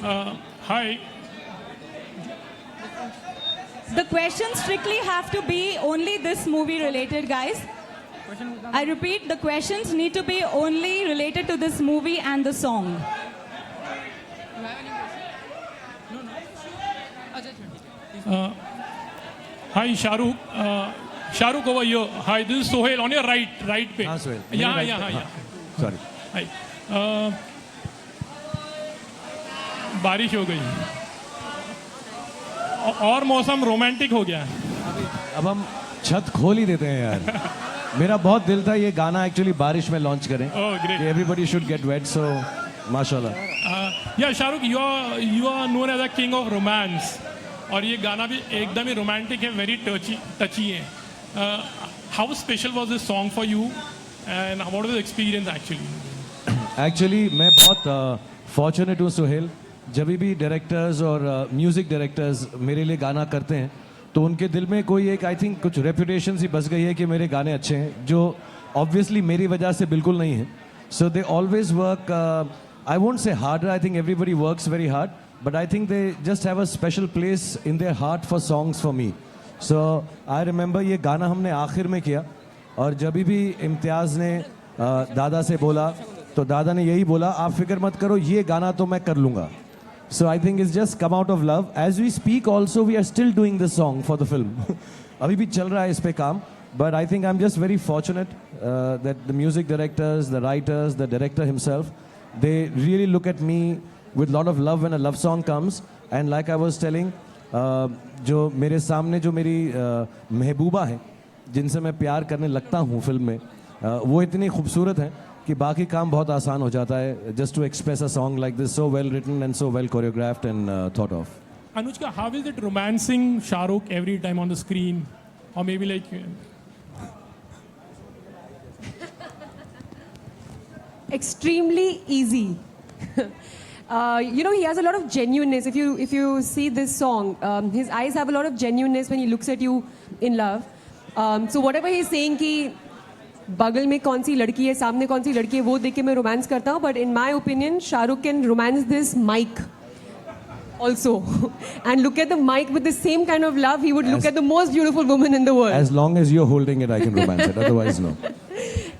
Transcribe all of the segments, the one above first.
Hi. The questions strictly have to be only this movie related, guys. I repeat, the questions need to be only related to this movie and the song. Hi, Shah Rukh. Shah Rukh over here. Hi, this is Sohail on your right page. Sohail. Yeah. Sorry. Hi. बारिश हो गई और मौसम romantic हो गया. अब हम छत खोल ही देते हैं यार. मेरा बहुत दिल था ये गाना एक्चुअली बारिश में लॉन्च करें. Everybody should get wet, so माशाल्लाह. या Shahrukh, you are known as a king of romance और ये गाना भी एकदम ही रोमांटिक है, वेरी टची है. How special was this song for you and what was the experience actually मैं बहुत फॉर्चुनेट हूँ सुहेल. जब भी डायरेक्टर्स और म्यूज़िक डायरेक्टर्स मेरे लिए गाना करते हैं तो उनके दिल में कोई एक आई थिंक कुछ रेपुटेशन सी बस गई है कि मेरे गाने अच्छे हैं, जो ऑब्वियसली मेरी वजह से बिल्कुल नहीं है. So they always work, I won't say harder, I think everybody works very hard, but I think they just have a special place in their heart for songs for me. So I remember ये गाना हमने आखिर में किया और जब भी इम्तियाज़ ने दादा से बोला तो दादा ने यही बोला, आप फिक्र मत करो, ये गाना तो मैं कर लूँगा. So I think it's just come out of love. As we speak also, we are still doing this song for the film. अभी भी चल रहा है इस पे काम. But I think I'm just very fortunate that the music directors, the writers, the director himself, they really look at me with lot of love when a love song comes. And like I was telling, जो मेरे सामने जो मेरी महबूबा हैं, जिनसे मैं प्यार करने लगता हूँ फिल्म में, वो इतनी खूबसूरत हैं कि बाकी काम बहुत आसान हो जाता है. Just to express a song like this, so well written and so well choreographed and thought of. Anushka, how is it romancing Shah Rukh every time on the screen, or maybe like extremely easy. He has a lot of genuineness. If you see this song, his eyes have a lot of genuineness when he looks at you in love. So whatever he's saying कि बगल में कौन सी लड़की है, सामने कौन सी लड़की है, वो देख के मैं रोमांस करता हूँ. But in my opinion Shahrukh can romance this mike also and look at the mic with the same kind of love he would look at the most beautiful woman in the world. As long as you're holding it, I can romance it, otherwise no.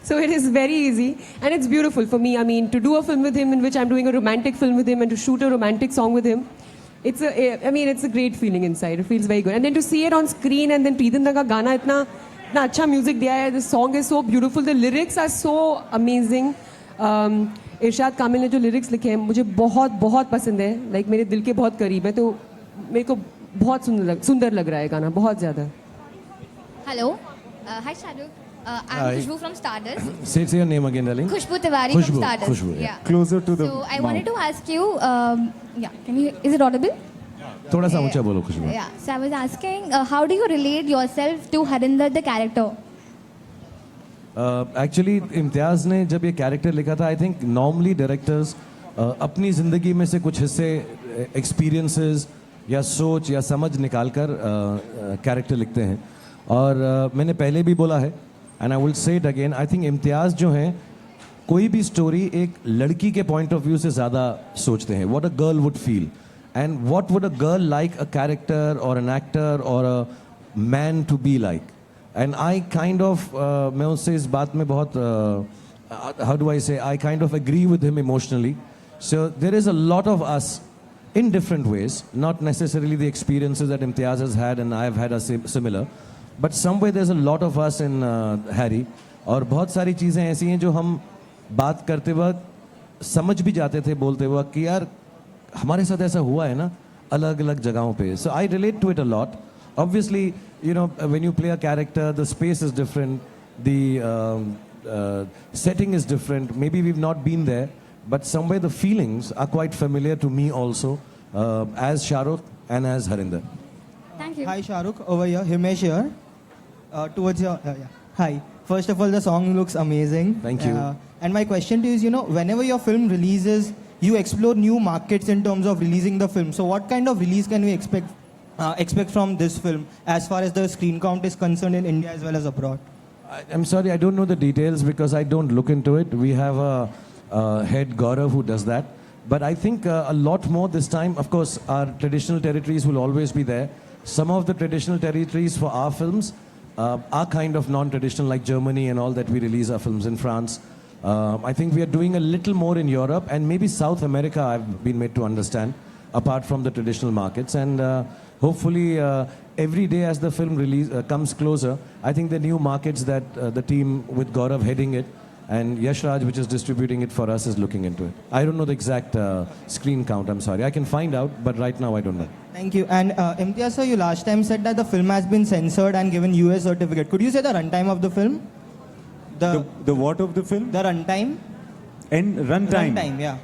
So it is very easy and it's beautiful for me. I mean, to do a film with him in which I'm doing a romantic film with him and to shoot a romantic song with him, it's a great feeling inside. It feels very good. And then to see it on screen and then Pritam da ka gana इतना अच्छा music दिया है. The song is so beautiful, the lyrics are so amazing. Irshad Kamil ने जो lyrics लिखे हैं मुझे बहुत बहुत पसंद है, लाइक मेरे दिल के बहुत करीब है, तो मेरे को बहुत सुंदर लग रहा है गाना, बहुत ज़्यादा. Hello, hi Shahrukh, I'm Khushbu from Stardust. Say your name again, darling. Khushbu Tiwari from Stardust. Khushbu, yeah. Closer to the So I wanted to ask you, is it audible? थोड़ा सा ऊंचा बोलो खुशबू. Yeah. So I was asking, how do you relate yourself to Harinder the character? Actually Imtiaz ने जब ये character लिखा था, I think normally directors अपनी ज़िंदगी में से कुछ हिस्से, एक्सपीरियंसेस या सोच या समझ निकाल कर कैरेक्टर लिखते हैं. और मैंने पहले भी बोला है and I will say it again, I think Imtiaz जो हैं कोई भी स्टोरी एक लड़की के पॉइंट ऑफ व्यू से ज़्यादा सोचते हैं. What a girl would feel and what would a girl like a character or an actor or a man to be like. And I kind of मैं उससे इस बात में बहुत how do I say, I kind of agree with him emotionally. So there is a lot of us in different ways, not necessarily the experiences that Imtiaz has had and I have had a similar, but somewhere there's a lot of us in Harry. और बहुत सारी चीज़ें ऐसी हैं जो हम बात करते वक्त समझ भी जाते थे बोलते वक्त कि यार हमारे साथ ऐसा हुआ है ना अलग अलग जगहों पे. So I relate to it a lot. Obviously when you play a character the space is different, the setting is different, maybe we have not been there, but somewhere the feelings are quite familiar to me also as Shahrukh and as Harinder. Thank you. Hi Shahrukh, over here, Himesh here. Towards your hi. First of all, the song looks amazing. Thank you. And my question to you is, whenever your film releases, you explore new markets in terms of releasing the film. So what kind of release can we expect from this film as far as the screen count is concerned in India as well as abroad? I'm sorry, I don't know the details because I don't look into it. We have a head Gaurav who does that. But I think a lot more this time. Of course, our traditional territories will always be there. Some of the traditional territories for our films are kind of non-traditional, like Germany and all that we release our films in France. I think we are doing a little more in Europe and maybe South America, I've been made to understand, apart from the traditional markets. And hopefully every day as the film release comes closer, I think the new markets that the team with Gaurav heading it and Yash Raj, which is distributing it for us, is looking into it. I don't know the exact screen count, I'm sorry. I can find out, but right now I don't know. Thank you. And Imtiaz sir, you last time said that the film has been censored and given US certificate. Could you say the runtime of the film? The what of the film? The runtime? And runtime. Runtime, yeah.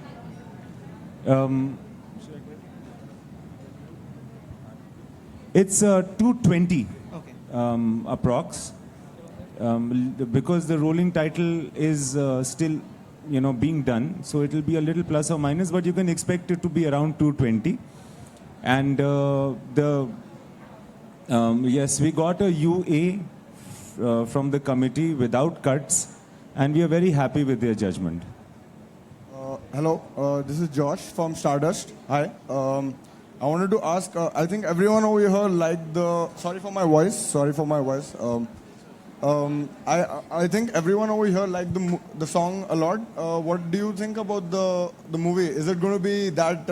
It's 220 Okay. approx. Because the rolling title is still, being done, so it will be a little plus or minus, but you can expect it to be around 220. And yes, we got a UA from the committee without cuts, and we are very happy with their judgment. Hello, this is Josh from Stardust. Hi. I wanted to ask, I think everyone over here liked the... Sorry for my voice. I think everyone over here liked the song a lot. What do you think about the movie? Is it going to be that...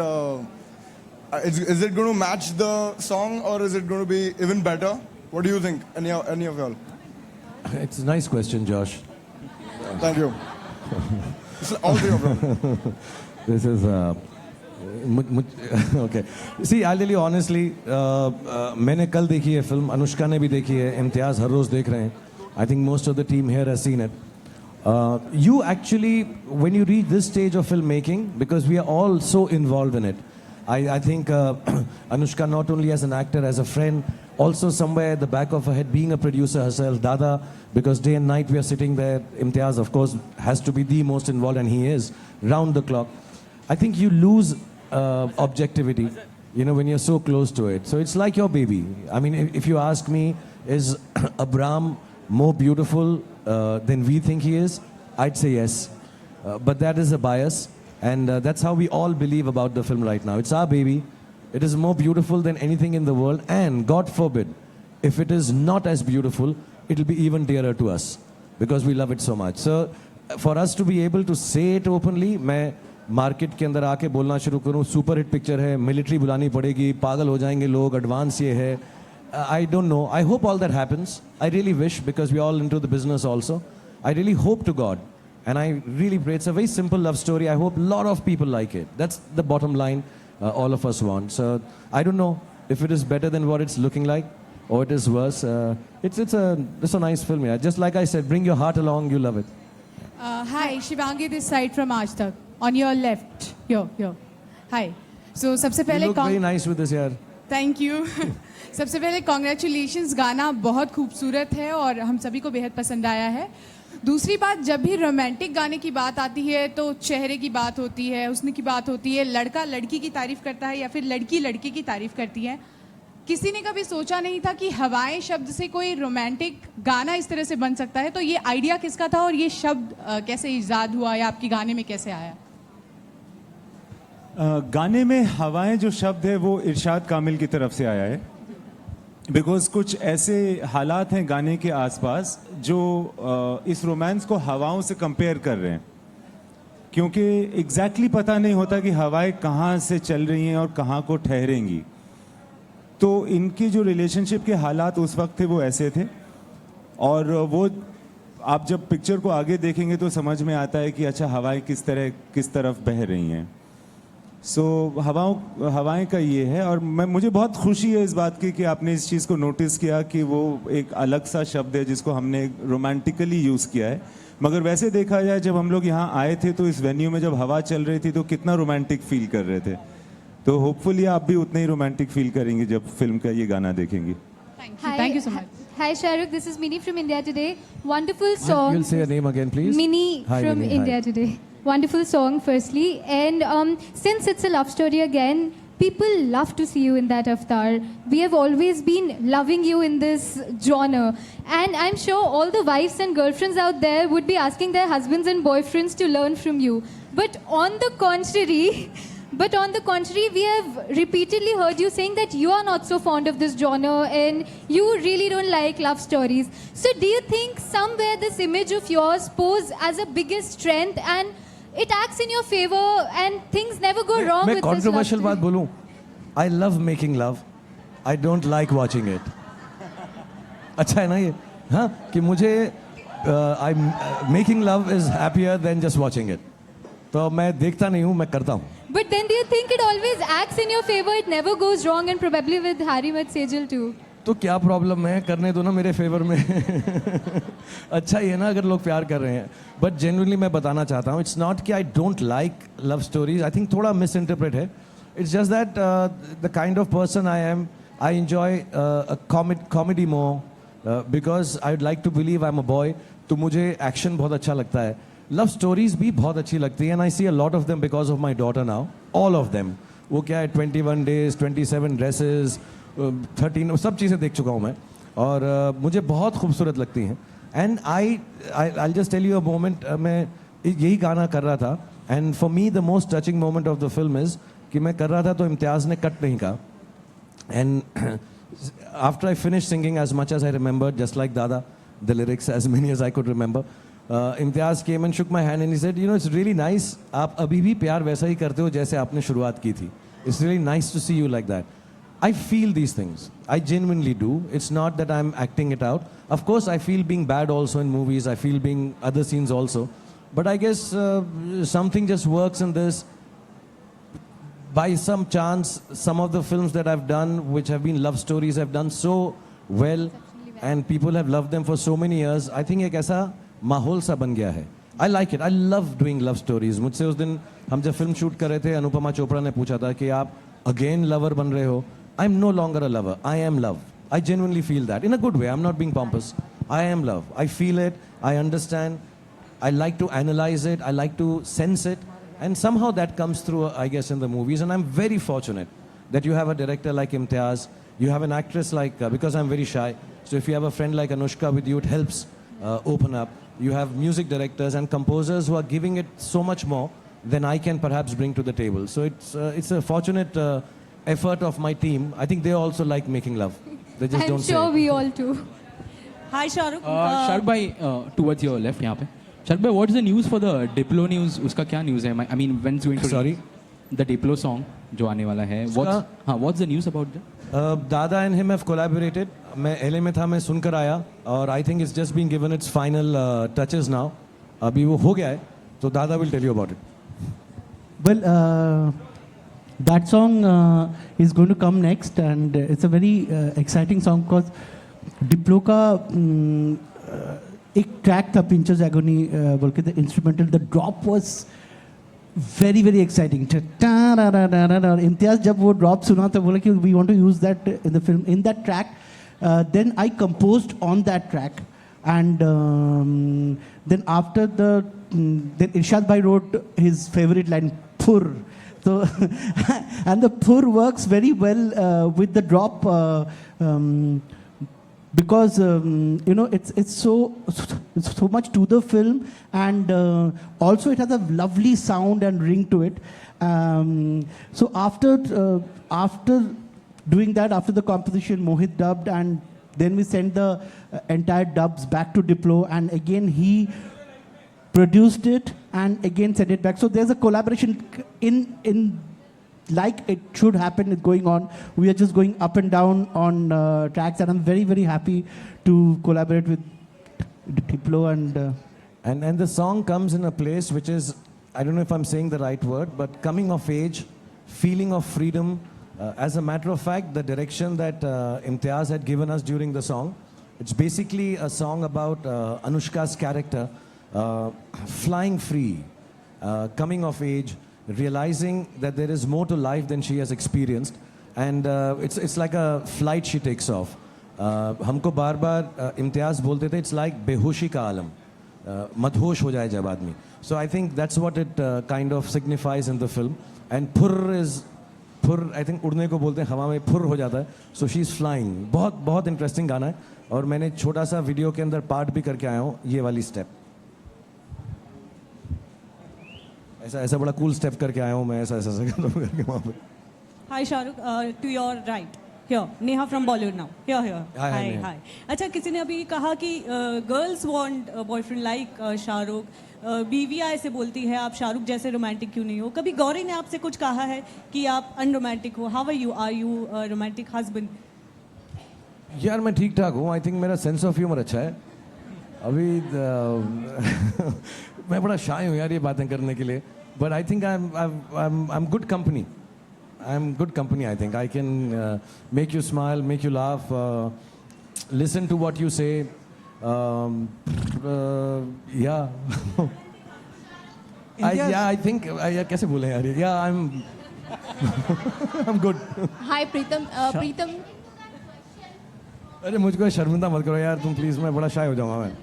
is it going to match the song, or is it going to be even better? What do you think, any of y'all? It's a nice question, Josh. Thank you. All three of them. This is... okay. See, I'll tell you honestly, मैंने कल देखी है film, Anushka ने भी देखी है, इम्तियाज हर रोज देख रहे हैं. I think most of the team here has seen it. You actually, when you reach this stage of filmmaking, because we are all so involved in it, I think Anushka, not only as an actor, as a friend, also somewhere at the back of her head, being a producer herself, Dada, because day and night we are sitting there. Imtiaz, of course, has to be the most involved, and he is, round the clock. I think you lose objectivity, when you're so close to it. So it's like your baby. I mean, if you ask me, is Abram more beautiful than we think he is? I'd say yes. But that is a bias. And that's how we all believe about the film right now. It's our baby. It is more beautiful than anything in the world. And God forbid, if it is not as beautiful, it'll be even dearer to us because we love it so much. So for us to be able to say it openly, मैं market के अंदर आके बोलना शुरू करूँ, super hit picture है, military बुलानी पड़ेगी, पागल हो जाएंगे लोग, एडवांस ये है. I don't know. I hope all that happens. I really wish, because we're all into the business also. I really hope to God. And I really pray. It's a very simple love story. I hope a lot of people like it. That's the bottom line all of us want. So I don't know if it is better than what it's looking like or it is worse. It's a nice film. Yeah. Just like I said, bring your heart along. You love it. Hi, Shivangi this side from Aaj Tak. On your left. Here. Hi. So सबसे पहले You look very nice with this yaar. Thank you. सबसे पहले congratulations, गाना बहुत खूबसूरत है और हम सभी को बेहद पसंद आया है. दूसरी बात, जब भी रोमांटिक गाने की बात आती है तो चेहरे की बात होती है, हुस्न की बात होती है, लड़का लड़की की तारीफ करता है या फिर लड़की लड़के की तारीफ करती है. किसी ने कभी सोचा नहीं था कि हवाएं शब्द से कोई रोमांटिक गाना इस तरह से बन सकता है. तो ये आइडिया किसका था और ये शब्द कैसे इजाद हुआ या आपके गाने में कैसे आया? गाने में हवाएं जो शब्द है वो इरशाद कामिल की तरफ से आया है. बिकॉज कुछ ऐसे हालात हैं गाने के आसपास जो इस रोमांस को हवाओं से कंपेयर कर रहे हैं, क्योंकि एग्जैक्टली पता नहीं होता कि हवाएं कहाँ से चल रही हैं और कहाँ को ठहरेंगी. तो इनकी जो रिलेशनशिप के हालात उस वक्त थे वो ऐसे थे, और वो आप जब पिक्चर को आगे देखेंगे तो समझ में आता है कि अच्छा हवाएं किस तरफ बह रही हैं. सो हवाएं का ये है. और मुझे बहुत खुशी है इस बात की कि आपने इस चीज़ को नोटिस किया कि वो एक अलग सा शब्द है जिसको हमने रोमांटिकली यूज़ किया है. मगर वैसे देखा जाए, जब हम लोग यहाँ आए थे तो इस वेन्यू में जब हवा चल रही थी तो कितना रोमांटिक फील कर रहे थे. तो होपफुली आप भी उतना ही रोमांटिक फील करेंगे जब फिल्म का ये गाना देखेंगे. Thank you so much. Hi Shah Rukh, this is Mini from India Today. Wonderful song. You'll say your name again, please. Mini Hi, from Mini. India Hi. Today. Wonderful song, firstly. And since it's a love story again, people love to see you in that avatar. We have always been loving you in this genre. And I'm sure all the wives and girlfriends out there would be asking their husbands and boyfriends to learn from you. But on the contrary, we have repeatedly heard you saying that you are not so fond of this genre and you really don't like love stories. So do you think somewhere this image of yours pose as a biggest strength and it acts in your favor and things never go wrong मैं with this love controversial story? बात बोलूं. I love making love. I don't like watching it. अच्छा है ना ये? हाँ कि मुझे making love is happier than just watching it. तो मैं देखता नहीं हूँ, मैं करता हूँ. But then do you think it always acts in your favor? It never goes wrong, and probably with Harry Met Sejal too. तो क्या प्रॉब्लम है, करने दो ना मेरे फेवर में. अच्छा ही है ना अगर लोग प्यार कर रहे हैं. बट जेन्युइनली मैं बताना चाहता हूँ, इट्स नॉट कि I don't like love stories. I think थोड़ा मिस इंटरप्रेट है. It's just that the kind of person I am, I enjoy comedy more because I would like to believe I am a boy. तो मुझे action बहुत अच्छा लगता है. Love stories भी बहुत अच्छी लगती है, and I see a lot of them because of my daughter now. All of them. वो क्या है, 21 days, 27 dresses, 13, सब चीज़ें देख चुका हूँ मैं. और मुझे बहुत खूबसूरत लगती हैं. And I just tell you a moment. मैं यही गाना कर रहा था, and for me the most touching moment of the film is कि मैं कर रहा था तो इम्तियाज़ ने कट नहीं कहा. And after I finish singing as much as I remember, just like Dada, the lyrics as many as I could remember, Imtiaz came and shook my hand and he said, you know, it's really nice. आप अभी भी प्यार वैसा ही करते हो जैसे आपने शुरुआत की थी. It's really nice to see you like that. I feel these things. I genuinely do. It's not that I'm acting it out. Of course, I feel being bad also in movies. I feel being other scenes also. But I guess something just works in this. By some chance, some of the films that I've done, which have been love stories, have done so well, and people have loved them for so many years. I think एक ऐसा माहौल सा बन गया है. I like it. I love doing love stories. मुझसे उस दिन हम जब फिल्म शूट कर रहे थे, अनुपमा चोपड़ा ने पूछा था कि आप अगेन लवर बन रहे हो. I'm no longer a lover. I am love. I genuinely feel that. In a good way. I'm not being pompous. I am love. I feel it. I understand. I like to analyze it. I like to sense it. And somehow that comes through, I guess, in the movies. And I'm very fortunate that you have a director like Imtiaz. You have an actress like, because I'm very shy. So if you have a friend like Anushka with you, it helps open up. You have music directors and composers who are giving it so much more than I can perhaps bring to the table. So it's a fortunate effort of my team. I think they also like making love. They just I'm don't say sure it. we all too. Hi, Shah Rukh. Shah Rukh bhai, towards your left यहाँ पे. Shah Rukh bhai, what's the news for the Diplo news? उसका क्या news है? I mean, when's going to Sorry? The Diplo song जो आने वाला है. What's the news about that? Dada and him have collaborated. मैं LA में था, मैं सुनकर आया, और I think it's just been given its final touches now. अभी वो हो गया है, तो Dada will tell you about it. Well, that song is going to come next, and it's a very exciting song because Diplo का एक track था Pincher's Agony बोल के, the instrumental, the drop was very very exciting. Imtiaz जब वो drop सुना तो बोला कि we want to use that in the film, in that track. Then I composed on that track, and then after then Irshad bhai wrote his favorite line, Phurrr. So and the Phurrr works very well with the drop because you know it's so much to the film, and also it has a lovely sound and ring to it. So after doing that, after the composition, Mohit dubbed, and then we sent the entire dubs back to Diplo, and again he produced it and again sent it back. So there's a collaboration in like it should happen is going on. We are just going up and down on tracks, and I'm very very happy to collaborate with Diplo and the song comes in a place which is, I don't know if I'm saying the right word, but coming of age, feeling of freedom. As a matter of fact, the direction that Imtiaz had given us during the song, it's basically a song about Anushka's character flying free, coming of age, realizing that there is more to life than she has experienced, and it's like a flight she takes off. हमको बार बार इम्तियाज़ बोलते थे, it's like बेहोशी का आलम, मदहोश हो जाए जब आदमी. So I think that's what it kind of signifies in the film. And Phurrr, I think उड़ने को बोलते हैं, हवा में फुर्र हो जाता है. So she's flying. बहुत बहुत इंटरेस्टिंग गाना है, और मैंने छोटा सा वीडियो के अंदर पार्ट भी करके आया हूँ, ये वाली स्टेप. ऐसा ऐसा बड़ा कूल स्टेप करके आया हूँ मैं, ऐसा ऐसा ऐसा करके वहाँ पे. Hi Shahrukh, to your right. Here, Neha from Bollywood now. Here. Hi, Neha. Hi. अच्छा, किसी ने अभी कहा कि girls want a boyfriend like Shahrukh. बीवियाँ ऐसे बोलती है, आप शाहरुख जैसे रोमांटिक क्यों नहीं हो? कभी गौरी ने आपसे कुछ कहा है कि आप अनरोमांटिक हो? How are you? Are you a romantic husband? यार मैं ठीक ठाक हूँ. आई थिंक मेरा सेंस ऑफ ह्यूमर अच्छा है. अभी मैं बड़ा शाय हूँ यार ये बातें करने के लिए. But I think I am good company. I'm good company, I think. I can make you smile, make you laugh, listen to what you say. Yeah. I think, कैसे बोले यार? Yeah, I'm good. Hi, Pritam. Pritam. अरे मुझको शर्मिंदा मत करो यार तुम प्लीज. मैं बड़ा शाय हो जाऊंगा मैं.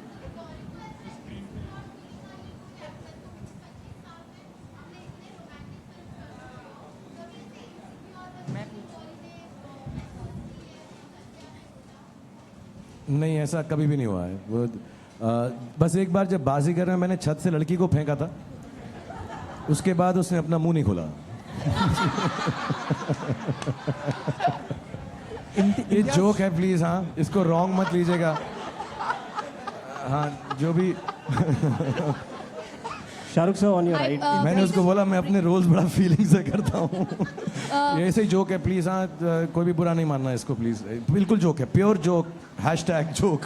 नहीं ऐसा कभी भी नहीं हुआ है. वो बस एक बार जब बाजीगर में मैंने छत से लड़की को फेंका था, उसके बाद उसने अपना मुंह नहीं खोला. ये जोक है प्लीज. हाँ, इसको रॉन्ग मत लीजिएगा. हाँ जो भी. Shahrukh sir on your right. मैंने उसको बोला मैं अपने रोल्स बड़ा फीलिंग से करता हूँ. ये ऐसे ही जोक है प्लीज. हाँ कोई भी बुरा नहीं मानना इसको प्लीज. बिल्कुल जोक है, pure joke. #Joke.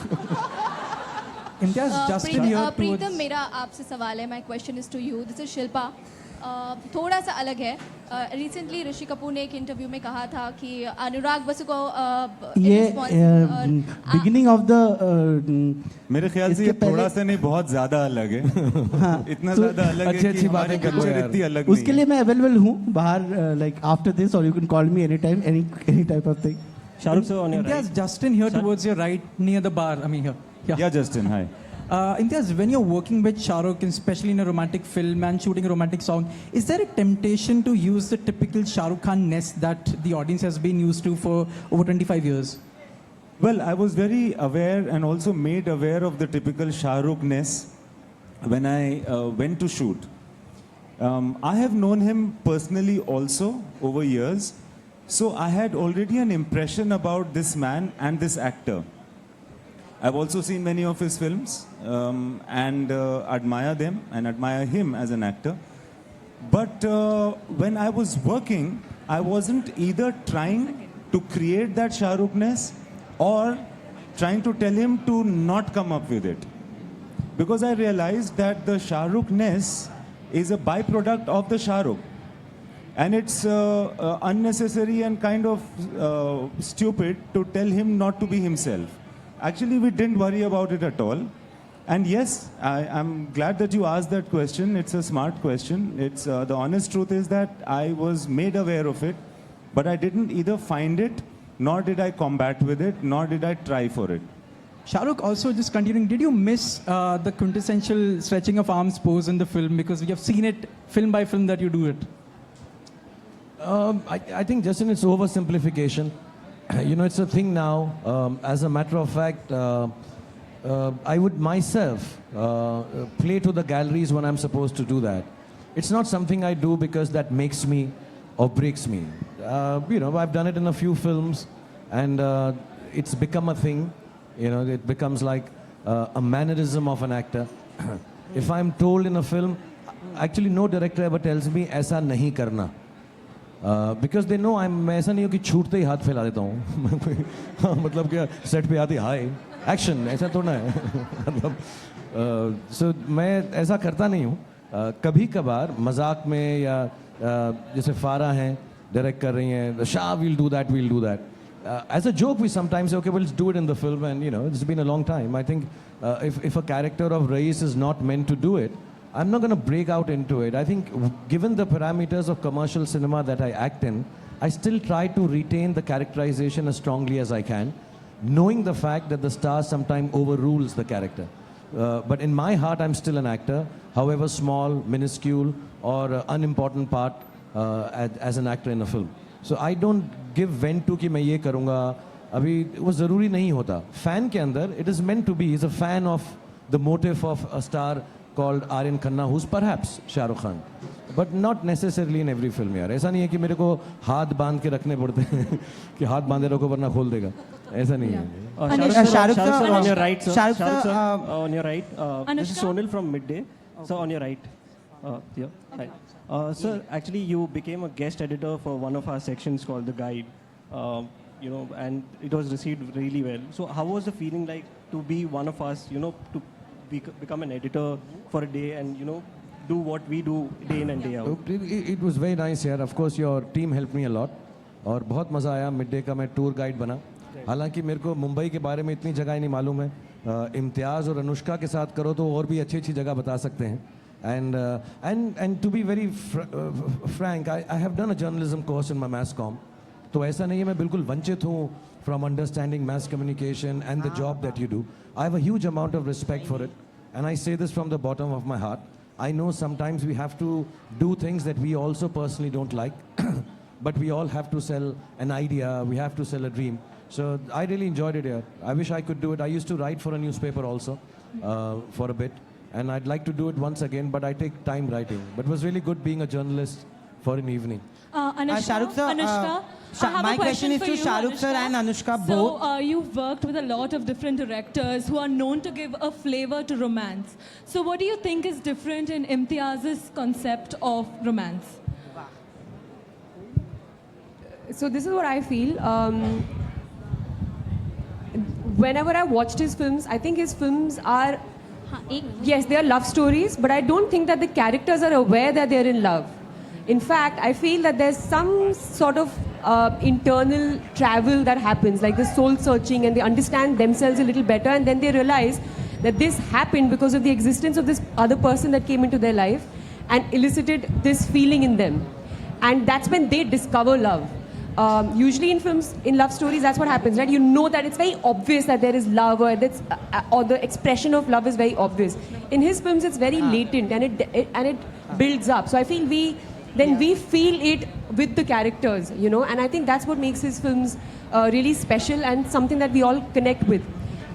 Imtiaz just in here Pritam, मेरा आपसे सवाल है. My question is to you. This is Shilpa. थोड़ा सा अलग है. रिसेंटली ऋषि कपूर ने एक इंटरव्यू में कहा था कि अनुराग बसु को ये बिगिनिंग ऑफ द मेरे ख्याल से ये थोड़ा सा नहीं बहुत ज्यादा अलग है. हाँ, इतना ज्यादा अलग है कि हमारे कल्चर इतनी अलग नहीं. उसके लिए मैं अवेलेबल हूँ बाहर, लाइक आफ्टर दिस, और you can call me any time, any type of thing. Shahrukh sir on your right. Imtiaz, Justin here towards your right near the bar. I mean here. Yeah, Justin, hi. Imtiaz, when you're working with Shah Rukh, especially in a romantic film and shooting a romantic song, is there a temptation to use the typical Shah Rukh Khan-ness that the audience has been used to for over 25 years? Well, I was very aware and also made aware of the typical Shah Rukh-ness when I went to shoot. I have known him personally also over years. So I had already an impression about this man and this actor. I've also seen many of his films and admire them and admire him as an actor. But when I was working, I wasn't either trying to create that Shah Rukh-ness or trying to tell him to not come up with it. Because I realized that the Shah Rukh-ness is a byproduct of the Shah Rukh. And it's unnecessary and kind of stupid to tell him not to be himself. Actually, we didn't worry about it at all. And yes, I'm glad that you asked that question. It's a smart question. It's the honest truth is that I was made aware of it, but I didn't either find it, nor did I combat with it, nor did I try for it. Shah Rukh, also just continuing, did you miss the quintessential stretching of arms pose in the film? Because we have seen it film by film that you do it. I think just in its oversimplification, you know, it's a thing now. As a matter of fact, I would myself play to the galleries when I'm supposed to do that. It's not something I do because that makes me or breaks me. You know, I've done it in a few films, and it's become a thing. You know, it becomes like a mannerism of an actor. If I'm told in a film, actually no director ever tells me ऐसा नहीं करना. Because they know मैं ऐसा नहीं हो कि छूटते ही हाथ फैला देता हूँ. मतलब क्या सेट पे आती हाय एक्शन ऐसा थोड़ा है. मतलब सो मैं ऐसा करता नहीं हूँ. कभी कभार मजाक में या जैसे फारा हैं डायरेक्ट कर रही हैं, Shah will do that as a joke we sometimes say okay we'll do it in the film, and you know it's been a long time. I think if a character of Rais is not meant to do it, I'm not going to break out into it. I think given the parameters of commercial cinema that I act in, I still try to retain the characterization as strongly as I can, knowing the fact that the star sometimes overrules the character. But in my heart, I'm still an actor, however small, minuscule, or unimportant part as an actor in a film. So I don't give vent to कि मैं ये करूँगा. अभी वो ज़रूरी नहीं होता. Fan के अंदर, it is meant to be. He's a fan of the motive of a star called Aryan Khanna, who's perhaps Shah Rukh Khan. But not necessarily in every film यार. ऐसा नहीं है कि मेरे को हाथ बांध के रखने पड़ते हैं कि हाथ बांधे रखो वरना खोल देगा. ऐसा नहीं है. Shah Rukh sir, on your right, sir. Shah Rukh sir, on your right. This is Sonal from Midday. Sir, on your right. Here. Hi. Sir, actually, you became a guest editor for one of our sections called The Guide. And it was received really well. So, how was the feeling like to be one of us? To become an editor for a day and do what we do day in and day out. It was very nice यार. Of course, your team helped me a lot. और बहुत मज़ा आया. Mid-day का मैं tour guide बना. हालांकि मेरे को मुंबई के बारे में इतनी जगह ही नहीं मालूम है. इम्तियाज़ और अनुष्का के साथ करो तो और भी अच्छी अच्छी जगह बता सकते हैं. And to be very frank, I have done a journalism course in my mass comm. तो ऐसा नहीं है मैं बिल्कुल वंचित हूँ from understanding mass communication and the job that you do. I have a huge amount of respect for it, and I say this from the bottom of my heart. I know sometimes we have to do things that we also personally don't like, but we all have to sell an idea, we have to sell a dream. So I really enjoyed it here. I wish I could do it. I used to write for a newspaper also for a bit, and I'd like to do it once again, but I take time writing. But it was really good being a journalist for an evening. Anushka, Shah Rukh sir, Anushka, I have my a question is for to you, Shah Rukh sir Anushka. and Anushka both. both. You've worked with a lot of different directors who are known to give a flavor to romance. So what do you think is different in Imtiaz's concept of romance? So this is what I feel. Whenever I watched his films, I think his films are, yes, they are love stories, but I don't think that the characters are aware that they're in love. In fact, I feel that there's some sort of internal travel that happens, like the soul searching, and they understand themselves a little better, and then they realize that this happened because of the existence of this other person that came into their life and elicited this feeling in them. And that's when they discover love. Usually in films, in love stories, that's what happens, right? You know that it's very obvious that there is love, or the expression of love is very obvious. In his films, it's very latent, and it builds up. So I feel we feel it with the characters, and I think that's what makes his films really special and something that we all connect with.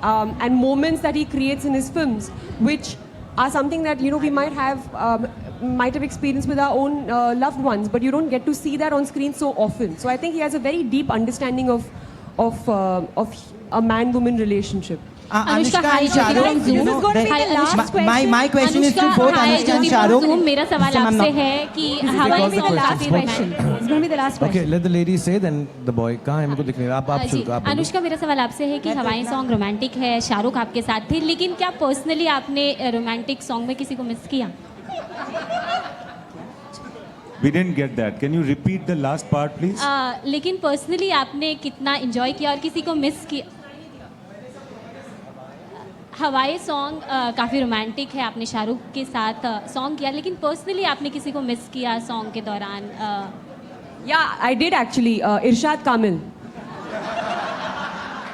And moments that he creates in his films, which are something that we might have experienced with our own loved ones, but you don't get to see that on screen so often. So I think he has a very deep understanding of a man-woman relationship. Anushka, hi, Shah Rukh, this is going to be the last question. My question is to both Anushka and Shah Rukh. मेरा सवाल आपसे है कि हवाई में the last question. It's going to be the last question. Okay, let the lady say, then the boy. कहाँ है मेरे को दिख नहीं रहा. आप शुरू आप. अनुष्का, मेरा सवाल आपसे है कि हवाई सॉन्ग रोमांटिक है, शाहरुख आपके साथ थे, लेकिन क्या पर्सनली आपने रोमांटिक सॉन्ग में किसी को मिस किया? We didn't get that. Can you repeat the last part, please? लेकिन पर्सनली आपने कितना एंजॉय किया और किसी को मिस किया? हवाई सॉन्ग काफ़ी रोमांटिक है, आपने शाहरुख के साथ सॉन्ग किया, लेकिन पर्सनली आपने किसी को मिस किया सॉन्ग के दौरान? Yeah, I did actually. Irshad Kamil.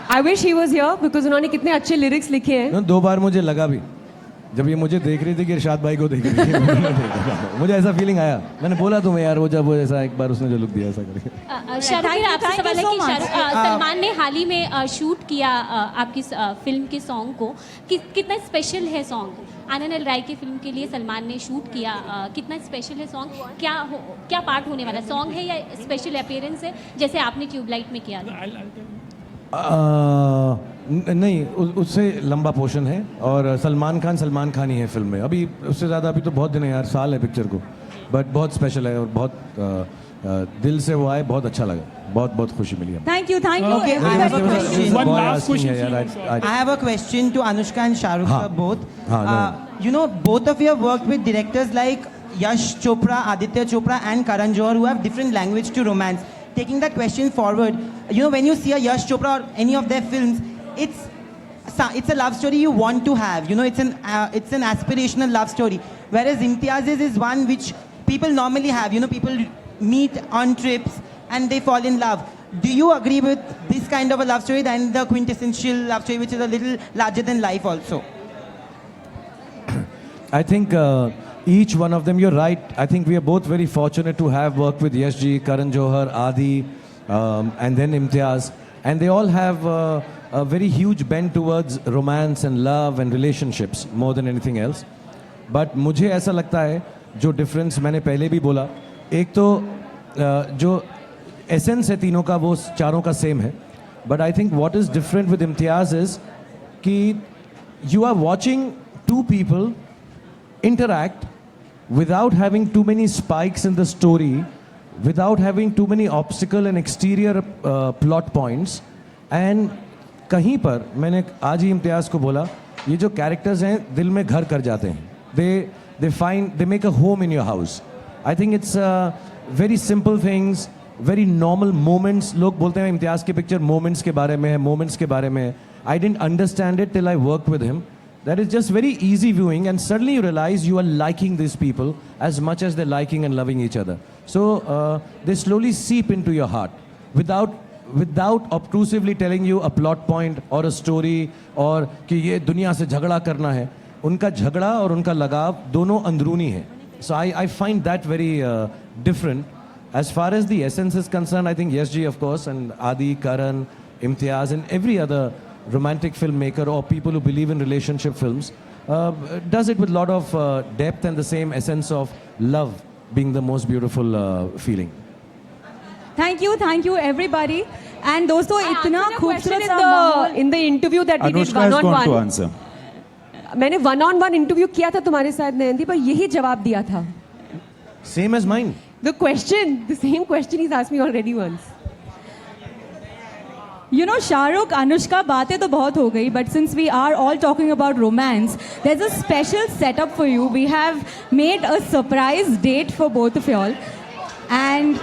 I wish he was here because उन्होंने कितने अच्छे lyrics लिखे हैं. 2 बार मुझे लगा भी, जब ये मुझे देख रही थी कि इरशाद भाई को देख रही थी, मुझे ऐसा फीलिंग आया. मैंने बोला तुम्हें यार, वो जब वो ऐसा एक बार उसने जो लुक दिया ऐसा करके. शाहरुख, आपसे सवाल है कि सलमान ने हाल ही में शूट किया आपकी फिल्म के सॉन्ग को, कितना स्पेशल है सॉन्ग? आनंद एल राय की फिल्म के लिए सलमान ने शूट किया, कितना स्पेशल है सॉन्ग? क्या पार्ट होने वाला सॉन्ग है या स्पेशल अपीयरेंस है जैसे आपने ट्यूबलाइट में किया था? नहीं, उससे लंबा पोर्शन है और सलमान खान ही है फिल्म में. अभी उससे ज़्यादा अभी तो बहुत दिन है यार, साल है पिक्चर को, बट बहुत स्पेशल है और बहुत दिल से वो आए, बहुत अच्छा लगा, बहुत खुशी मिली. Thank you. Okay, I have a question. One last question. I have a question to Anushka and Shah Rukh sir both. Both of you have worked with directors like Yash Chopra, Aditya Chopra and Karan Johar, who have different language to romance. Taking that question forward, when you see a Yash Chopra or any of their films, it's a love story you want to have. It's an aspirational love story. Whereas Imtiaz's is one which people normally have. People meet on trips and they fall in love. Do you agree with this kind of a love story than the quintessential love story, which is a little larger than life also? I think each one of them, you're right. I think we are both very fortunate to have worked with Yash ji, Karan Johar, Adi, and then Imtiaz. And they all have a very huge bent towards romance and love and relationships more than anything else. But मुझे ऐसा लगता है जो difference मैंने पहले भी बोला, एक तो जो एसेंस है तीनों का वो चारों का सेम है, but I think what is different with Imtiaz is कि you are watching two people interact without having too many spikes in the story, without having too many obstacle and exterior plot points, and कहीं पर मैंने आज ही इम्तियाज़ को बोला, ये जो characters हैं दिल में घर कर जाते हैं, they make a home in your house. I think it's very simple things, very normal moments. लोग बोलते हैं इम्तियाज़ की पिक्चर moments के बारे में है, moments के बारे में है. I didn't understand it till I worked with him. That is just very easy viewing, and suddenly you realize you are liking these people as much as they're liking and loving each other. So they slowly seep into your heart without obtrusively telling you a plot point or a story or कि ये दुनिया से झगड़ा करना है. उनका झगड़ा और उनका लगाव दोनों अंदरूनी है. So I find that very different. As far as the essence is concerned, I think yes, Ji, of course, and Adi, Karan, Imtiaz, and every other romantic filmmaker or people who believe in relationship films does it with a lot of depth and the same essence of love being the most beautiful feeling. Thank you everybody. And दोस्तों इतना खूबसूरत सा माहौल in the interview that we did Anushka is one going on to one. answer. मैंने one-on-one interview किया था तुम्हारे साथ नयनदीप, पर यही जवाब दिया था. Same as mine. The same question he's asked me already once. You know, Shah Rukh, Anushka, बातें तो बहुत हो गई, but since we are all talking about romance, there's a special setup for you. We have made a surprise date for both of y'all. And